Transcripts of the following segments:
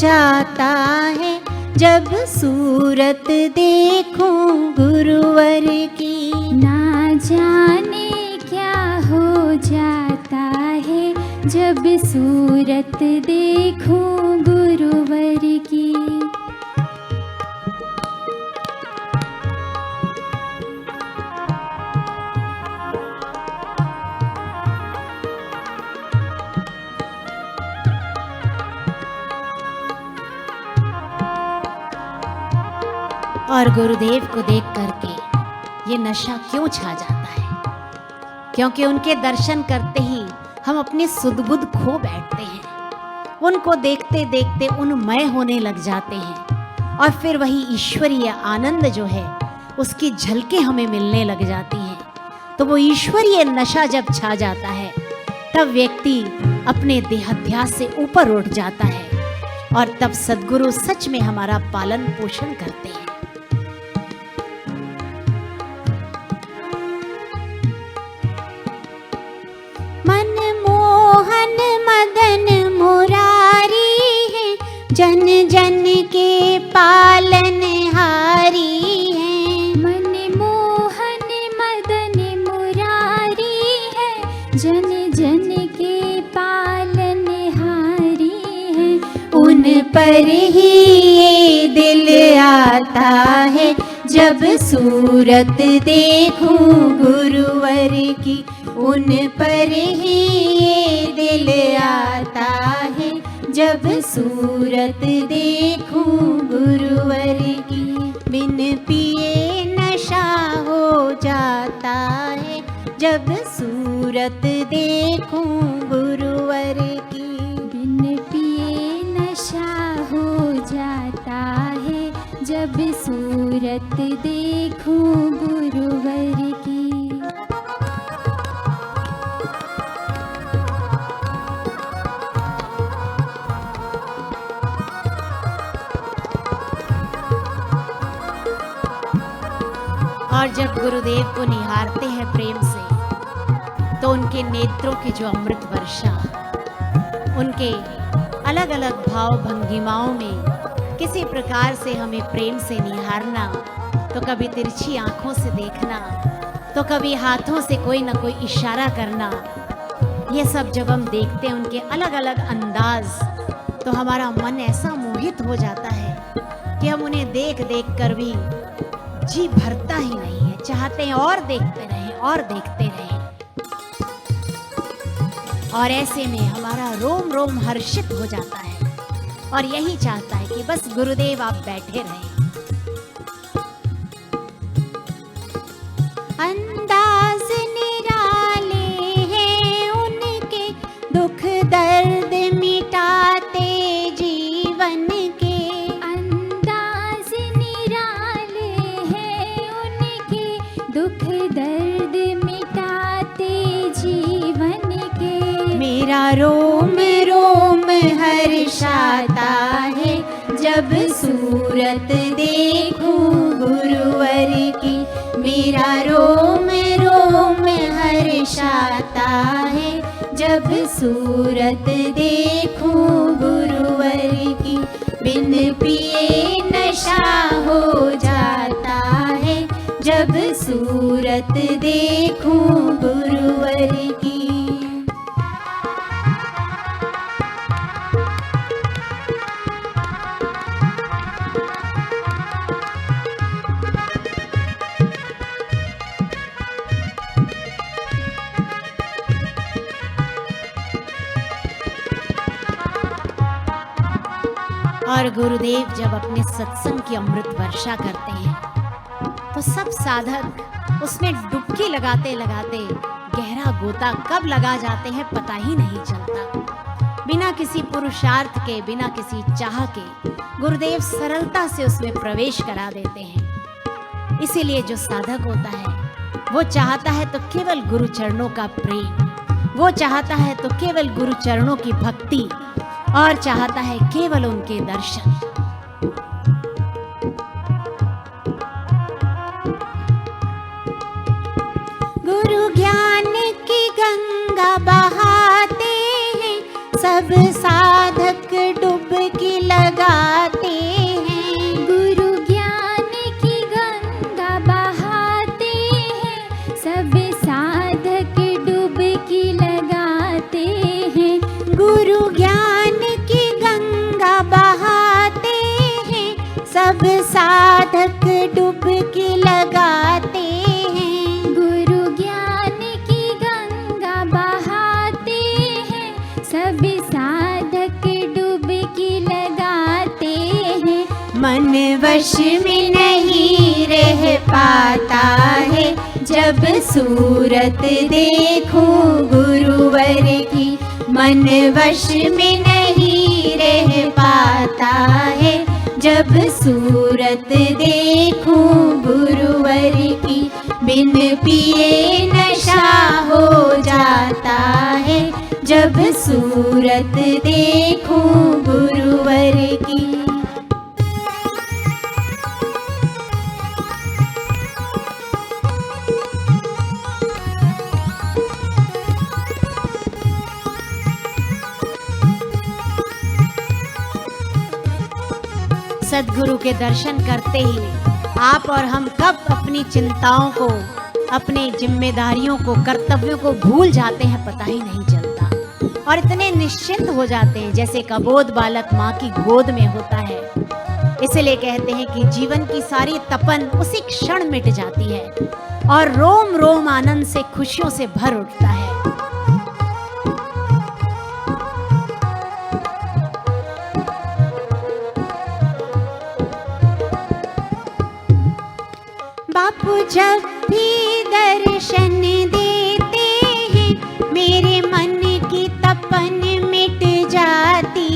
जाता है जब सूरत देखूं गुरुवर की। ना जाने क्या हो जाता है जब सूरत देखूं गुरुवर की। और गुरुदेव को देख करके ये नशा क्यों छा जाता है? क्योंकि उनके दर्शन करते ही हम अपनी सुध-बुध खो बैठते हैं। उनको देखते देखते उन्मय होने लग जाते हैं और फिर वही ईश्वरीय आनंद जो है उसकी झलकें हमें मिलने लग जाती हैं। तो वो ईश्वरीय नशा जब छा जाता है तब व्यक्ति अपने देहाध्यास से ऊपर उठ जाता है और तब सद्गुरु सच में हमारा पालन पोषण करते हैं। मनमोहन मदन मुरारी है, जन जन के पालनहारी है। मनमोहन मदन मुरारी है, जन जन के पालनहारी है। उन पर ही ये दिल आता है जब सूरत देखूं गुरुवर की। उन पर ही ये दिल आता है जब सूरत देखूं गुरुवर की। बिन पिए नशा हो जाता है जब सूरत देखूं गुरुवर की। बिन पिए नशा हो जाता है जब सूरत देखूं गुरुवर की। और जब गुरुदेव को निहारते हैं प्रेम से तो उनके नेत्रों की जो अमृत वर्षा, उनके अलग अलग भाव भंगिमाओं में किसी प्रकार से हमें प्रेम से निहारना, तो कभी तिरछी आंखों से देखना, तो कभी हाथों से कोई ना कोई इशारा करना, ये सब जब हम देखते हैं उनके अलग अलग अंदाज, तो हमारा मन ऐसा मोहित हो जाता है कि हम उन्हें देख देख कर भी जी भरता ही नहीं है, चाहते हैं और देखते रहें और देखते रहें। और ऐसे में हमारा रोम रोम हर्षित हो जाता है और यही चाहता है कि बस गुरुदेव आप बैठे रहें। अंदाज निराले हैं उनके, दुख दर्द मिटाते जीवन के। अंदाज निराले हैं उनके, दुख दर्द मिटाते जीवन के। मेरा रोम रोम हर्षाता है जब सूरत देखूं गुरुवर की। मेरा रोम रोम हर्षाता है जब सूरत देखूं गुरुवर की। बिन पिए नशा हो जाता है जब सूरत देखूं गुरुवर की। और गुरुदेव जब अपने सत्संग की अमृत वर्षा करते हैं तो सब साधक उसमें डुबकी लगाते लगाते गहरा गोता कब लगा जाते हैं पता ही नहीं चलता। बिना किसी पुरुषार्थ के, बिना किसी चाह के गुरुदेव सरलता से उसमें प्रवेश करा देते हैं। इसीलिए जो साधक होता है वो चाहता है तो केवल गुरु चरणों का प्रेम, वो चाहता है तो केवल गुरु चरणों की भक्ति, और चाहता है केवल उनके दर्शन। गुरु ज्ञान की गंगा बहाते हैं, सब साधक डुबकी लगा सब साधक डुबकी लगाते हैं। गुरु ज्ञान की गंगा बहाते हैं, सब साधक डुबकी लगाते हैं। मन वश में नहीं रह पाता है, जब सूरत देखो गुरुवर की। मन वश में नहीं रह पाता है, जब सूरत देखो गुरुवर की। बिन पिए नशा हो जाता है, जब सूरत देखो गुरुवर की। सद्गुरु के दर्शन करते ही आप और हम कब अपनी चिंताओं को, अपने जिम्मेदारियों को, कर्तव्यों को भूल जाते हैं पता ही नहीं चलता, और इतने निश्चिंत हो जाते हैं जैसे एक अबोध बालक माँ की गोद में होता है। इसलिए कहते हैं कि जीवन की सारी तपन उसी क्षण मिट जाती है और रोम रोम आनंद से, खुशियों से भर उठता है। बापू जब भी दर्शन देते हैं, मेरे मन की तपन मिट जाती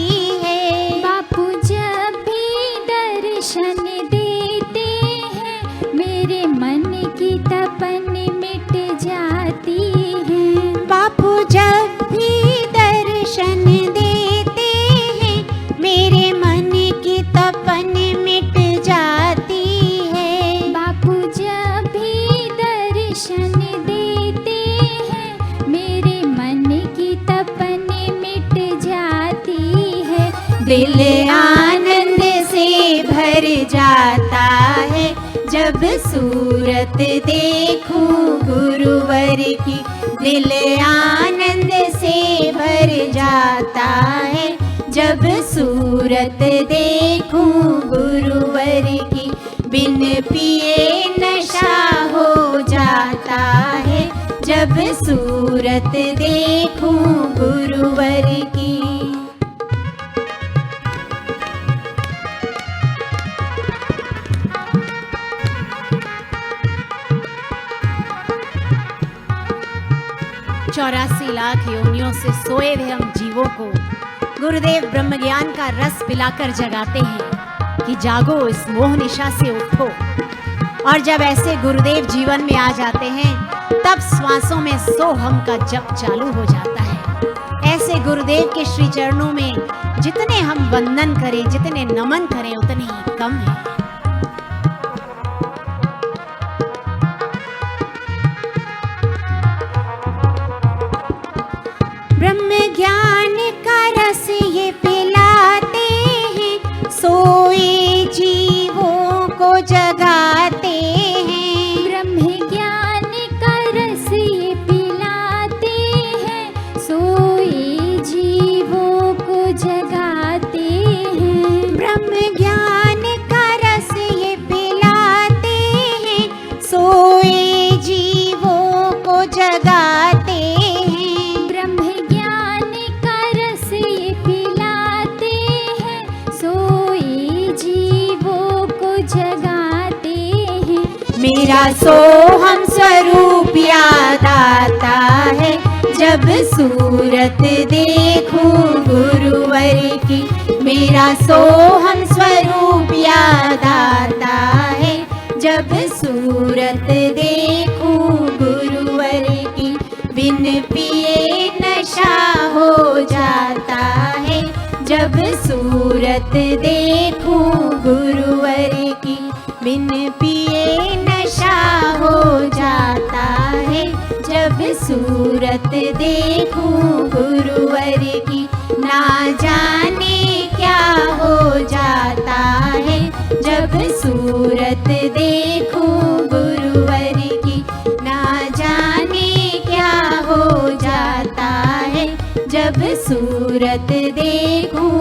है। बापू जब भी दर्शन देते हैं, मेरे मन की तपन मिट जाती है। बापू जब भी दर्शन देते हैं, मेरे मन की तपन मिट जाती है। बापू जब भी दर्शन देते हैं, मेरे मन की तपन मिट जाती है। दिल आनंद से भर जाता है, जब सूरत देखो गुरुवर की। दिल आनंद से भर जाता है, जब सूरत देखो गुरुवर की। बिन पिए नशा हो जाता है, जब सूरत देखो गुरुवर की। चौरासी लाख योनियों से सोए हुए हम जीवों को गुरुदेव ब्रह्म ज्ञान का रस पिलाकर जगाते हैं कि जागो, इस मोह निशा से उठो। और जब ऐसे गुरुदेव जीवन में आ जाते हैं तब श्वासों में सोहम का जप चालू हो जाता है। ऐसे गुरुदेव के श्री चरणों में जितने हम वंदन करें, जितने नमन करें, उतने ही कम है। ब्रह्म ज्ञान का रस ये पिलाते हैं, सोए जीवों को जगाते हैं। ब्रह्म ज्ञान का रस ये पिलाते हैं, सोए जीवों को जगाते हैं। ब्रह्म ज्ञान का रस ये पिलाते हैं, सोए जीवों को जगाते हैं। ब्रह्म ज्ञान का रस ये पिलाते हैं, सोए जीवों को जगाते हैं। मेरा सोहम स्वरूप याद आता है, जब सूरत देखूं गुरुवर की। मेरा सोहम स्वरूप याद आता है, जब सूरत देखूं गुरुवर की। बिन पिए नशा हो जाता है, जब सूरत देखूं गुरुवर की। बिन पिए नशा हो जाता है, जब सूरत देखूं गुरुवर की। ना जाने क्या हो जाता है, जब सूरत देखूं गुरुवर की। ना जाने क्या हो जाता है, जब सूरत देखूं